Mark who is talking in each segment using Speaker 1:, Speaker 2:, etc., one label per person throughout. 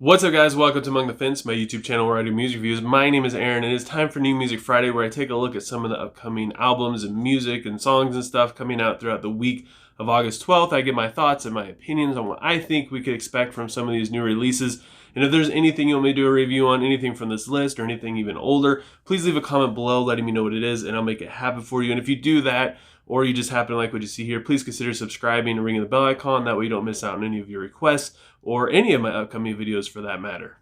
Speaker 1: What's up, guys? Welcome to Among the Fence, my YouTube channel where I do music reviews. My name is Aaron, and it's time for New Music Friday, where I take a look at some of the upcoming albums and music and songs and stuff coming out throughout the week of August 12th. I give my thoughts and my opinions on what I think we could expect from some of these new releases. And if there's anything you want me to do a review on, anything from this list or anything even older, please leave a comment below letting me know what it is, and I'll make it happen for you. And if you do that, or you just happen to like what you see here, please consider subscribing and ringing the bell icon. That way you don't miss out on any of your requests or any of my upcoming videos for that matter.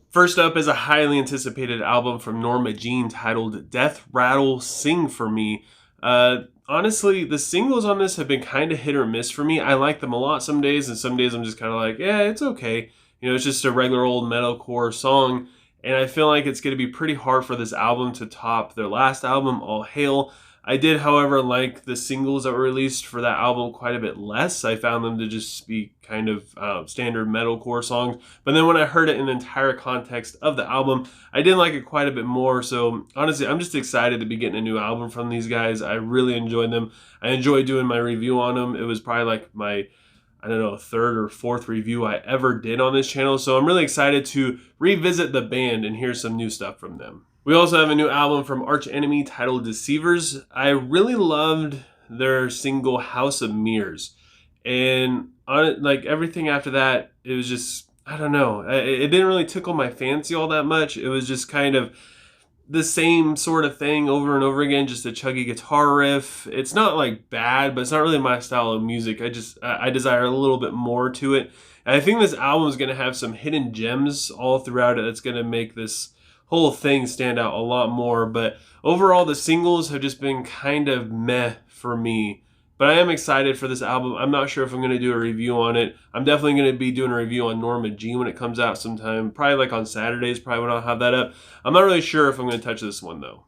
Speaker 1: First up is a highly anticipated album from Norma Jean titled Death Rattle Sing For Me. Honestly, the singles on this have been kind of hit or miss for me. I like them a lot some days, and some days I'm just kind of like, yeah, it's okay. You know, it's just a regular old metalcore song. And I feel like it's going to be pretty hard for this album to top their last album, All Hail. I did, however, like the singles that were released for that album quite a bit less. I found them to just be kind of standard metalcore songs. But then when I heard it in the entire context of the album, I did like it quite a bit more. So honestly, I'm just excited to be getting a new album from these guys. I really enjoyed them. I enjoyed doing my review on them. It was probably like my third or fourth review I ever did on this channel. So I'm really excited to revisit the band and hear some new stuff from them. We also have a new album from Arch Enemy titled Deceivers. I really loved their single House of Mirrors. And on it, like everything after that, it was just, I don't know. It didn't really tickle my fancy all that much. It was just kind of the same sort of thing over and over again, just a chuggy guitar riff. It's not like bad, but it's not really my style of music. I desire a little bit more to it. And I think this album is going to have some hidden gems all throughout it that's going to make this whole thing stand out a lot more. But overall, the singles have just been kind of meh for me. But I am excited for this album. I'm not sure if I'm going to do a review on it. I'm definitely going to be doing a review on Norma Jean when it comes out sometime. Probably like on Saturdays, probably when I'll have that up. I'm not really sure if I'm going to touch this one, though.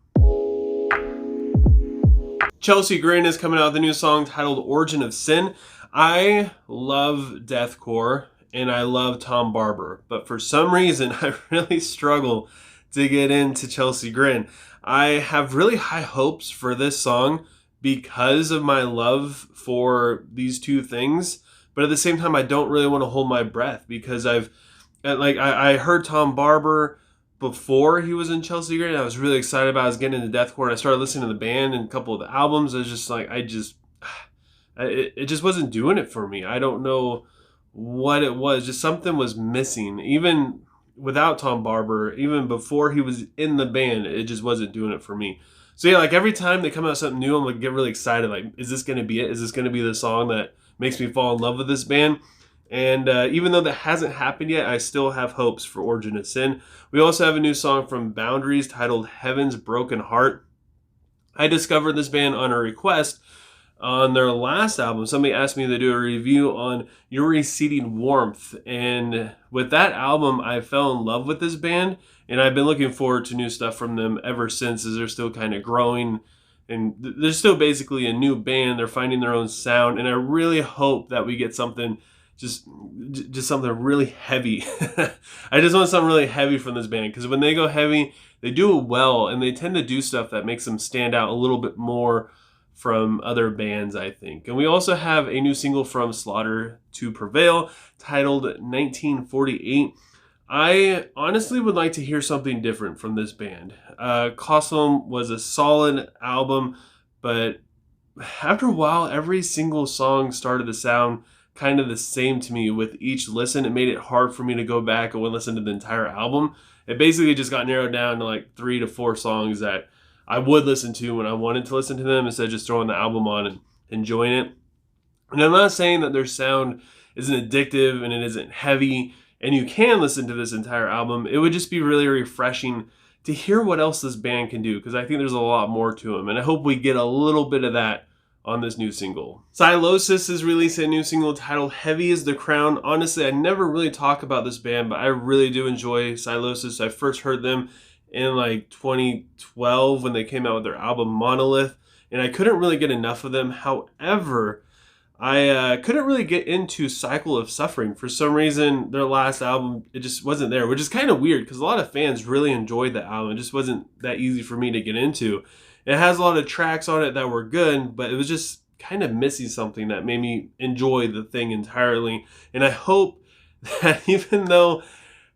Speaker 1: Chelsea Grin is coming out with a new song titled Origin of Sin. I love deathcore, and I love Tom Barber. But for some reason, I really struggle to get into Chelsea Grin. I have really high hopes for this song because of my love for these two things, but at the same time I don't really want to hold my breath because I heard Tom Barber before he was in Chelsea Grin. I was really excited about. I was getting into deathcore, and I started listening to the band and a couple of the albums. I was just like, it just wasn't doing it for me. I don't know what it was. Just something was missing. Even without Tom Barber, even before he was in the band, it just wasn't doing it for me. So yeah, like every time they come out with something new, I'm like get really excited. Like, is this going to be it? Is this going to be the song that makes me fall in love with this band? And even though that hasn't happened yet, I still have hopes for Origin of Sin. We also have a new song from Boundaries titled Heaven's Broken Heart. I discovered this band on a request on their last album. Somebody asked me to do a review on Your Receding Warmth. And with that album, I fell in love with this band. And I've been looking forward to new stuff from them ever since, as they're still kind of growing. And they're still basically a new band. They're finding their own sound. And I really hope that we get something, just something really heavy. I just want something really heavy from this band. Because when they go heavy, they do it well. And they tend to do stuff that makes them stand out a little bit more from other bands, I think. And we also have a new single from Slaughter to Prevail titled 1948. I honestly would like to hear something different from this band. Cosmos was a solid album, but after a while, every single song started to sound kind of the same to me with each listen. It made it hard for me to go back and listen to the entire album. It basically just got narrowed down to like 3 to 4 songs that I would listen to when I wanted to listen to them instead of just throwing the album on and enjoying it. And I'm not saying that their sound isn't addictive and it isn't heavy, and you can listen to this entire album. It would just be really refreshing to hear what else this band can do, because I think there's a lot more to them, and I hope we get a little bit of that on this new single. Sylosis is releasing a new single titled Heavy is the Crown. Honestly, I never really talk about this band, but I really do enjoy Sylosis. I first heard them in like 2012 when they came out with their album Monolith, and I couldn't really get enough of them. However, I couldn't really get into Cycle of Suffering. For some reason, their last album, it just wasn't there, which is kind of weird because a lot of fans really enjoyed the album. It just wasn't that easy for me to get into. It has a lot of tracks on it that were good, but it was just kind of missing something that made me enjoy the thing entirely. And I hope that even though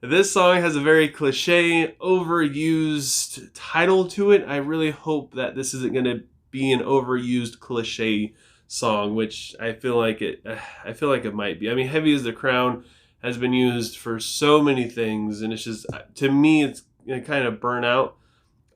Speaker 1: this song has a very cliche, overused title to it, I really hope that this isn't going to be an overused cliche song, which I feel like it might be. I mean, Heavy is the Crown has been used for so many things, and it's just, to me, it's kind of burn out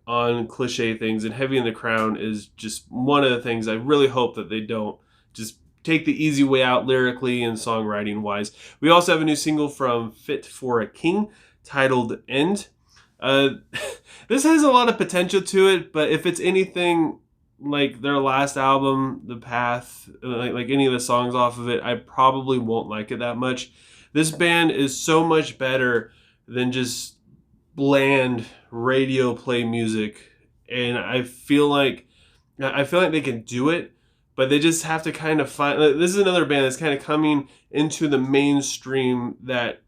Speaker 1: on cliche things, and Heavy in the Crown is just one of the things I really hope that they don't just take the easy way out lyrically and songwriting wise. We also have a new single from Fit for a King titled End. This has a lot of potential to it, but if it's anything like their last album, The Path, like any of the songs off of it, I probably won't like it that much. This band is so much better than just bland radio play music, and I feel like they can do it, but they just have to kind of find. This is another band that's kind of coming into the mainstream that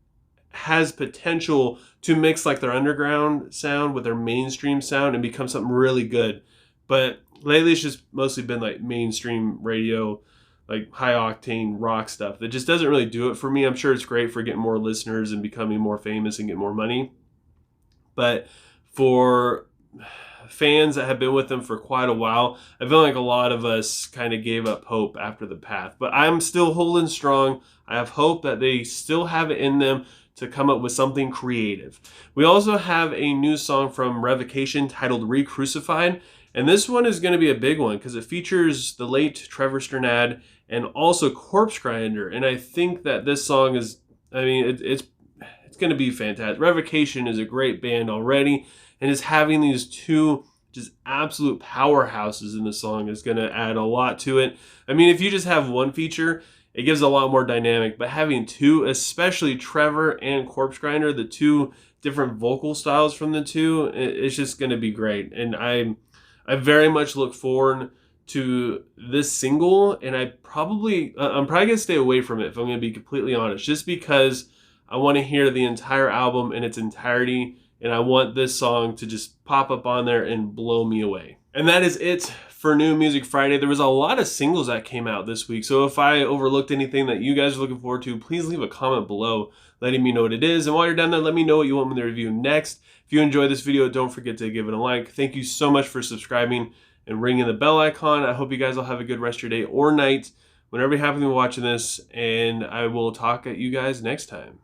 Speaker 1: has potential to mix like their underground sound with their mainstream sound and become something really good. But lately it's just mostly been like mainstream radio, like high octane rock stuff that just doesn't really do it for me. I'm sure it's great for getting more listeners and becoming more famous and get more money, but for fans that have been with them for quite a while, I feel like a lot of us kind of gave up hope after The Path. But I'm still holding strong. I have hope that they still have it in them to come up with something creative. We also have a new song from Revocation titled Re-Crucified, and this one is going to be a big one because it features the late Trevor Strnad and also Corpse Grinder, and I think that this song is, I mean, it's going to be fantastic. Revocation is a great band already, and just having these two just absolute powerhouses in the song is going to add a lot to it. I mean, if you just have one feature, it gives a lot more dynamic, but having two, especially Trevor and Corpse Grinder, the two different vocal styles from the two, it's just going to be great. And I very much look forward to this single, and I'm probably going to stay away from it if I'm going to be completely honest, just because I want to hear the entire album in its entirety, and I want this song to just pop up on there and blow me away. And that is it for New Music Friday. There was a lot of singles that came out this week, so if I overlooked anything that you guys are looking forward to, please leave a comment below letting me know what it is. And while you're down there, let me know what you want me to review next. If you enjoyed this video, don't forget to give it a like. Thank you so much for subscribing and ringing the bell icon. I hope you guys will have a good rest of your day or night, whenever you happen to be watching this, and I will talk at you guys next time.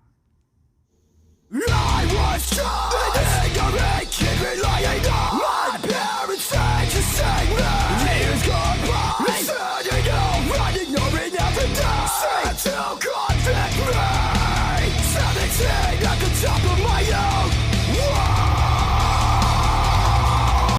Speaker 2: I was trying to make it, keep relying on my parents said to save me.